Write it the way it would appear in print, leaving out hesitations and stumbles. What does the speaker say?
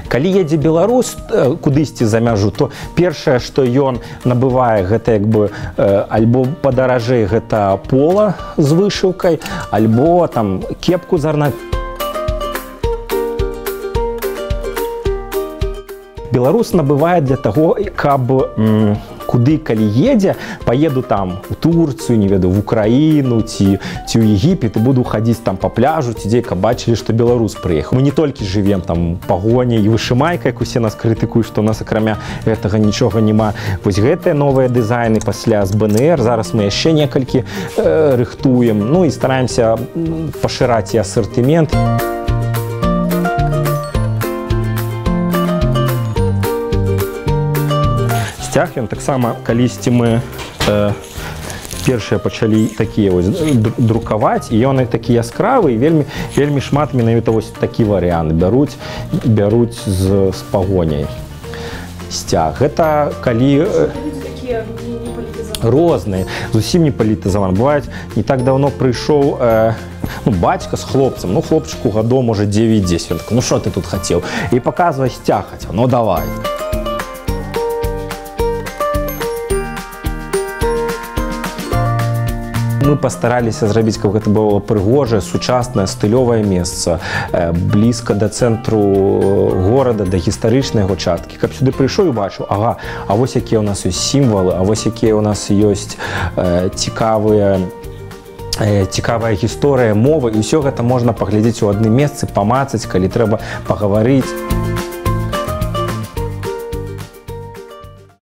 Калі едзе беларус кудысьці за мяжу, то першае, што ён набывае, гэта як бы альбо падаражэй гэта пола з вышыўкай, альбо там кепку з арнаментам. Беларус набывае для таго, каб куды, калі едзе, паеду там у Турцыю, не ведаю, в Украіну ці ў Егіпет і буду хадзіць там па пляжу, ці дзе, каб бачылі, што беларус прыехаў. Мы не толькі жывем там пагоняй і вышымайкай, як усе нас крытыкуюць, што ў нас акрамя гэтага нічога няма. Вось гэтыя новыя дызайны пасля з БНР, зараз мы яшчэ некалькі рыхтуем, ну і стараемся пашыраць і асартымент. Сцяг ён таксама, калісьці мы першыя пачалі такія вось друкаваць, і ён такі яскравы, і вельмі шмат менавіта вось такі варыянт бяруць з пагоняй сцяг. Гэта калі розныя, зусім не палітызаваны. Бываюць, не так даўно прыйшоў бацька з хлопцам, ну хлопчыку гадоў, можа 9-10, ён такой, ну што ты тут хацеў? І паказвае сцяг хацеў, ну давай. Мы пастараліся зрабіць, каб гэта было прыгожае, сучаснае, стылёвае месца, блізка да цэнтру горада, да гістарычнай яго часткі. Каб сюды прыйшоў і бачыў, ага, а вось якія ў нас ёсць сімвалы, а вось якія ў нас ёсць цікавая гісторыя, мова, і ўсё гэта можна паглядзець у адным месцы, памацаць, калі трэба пагаварыць.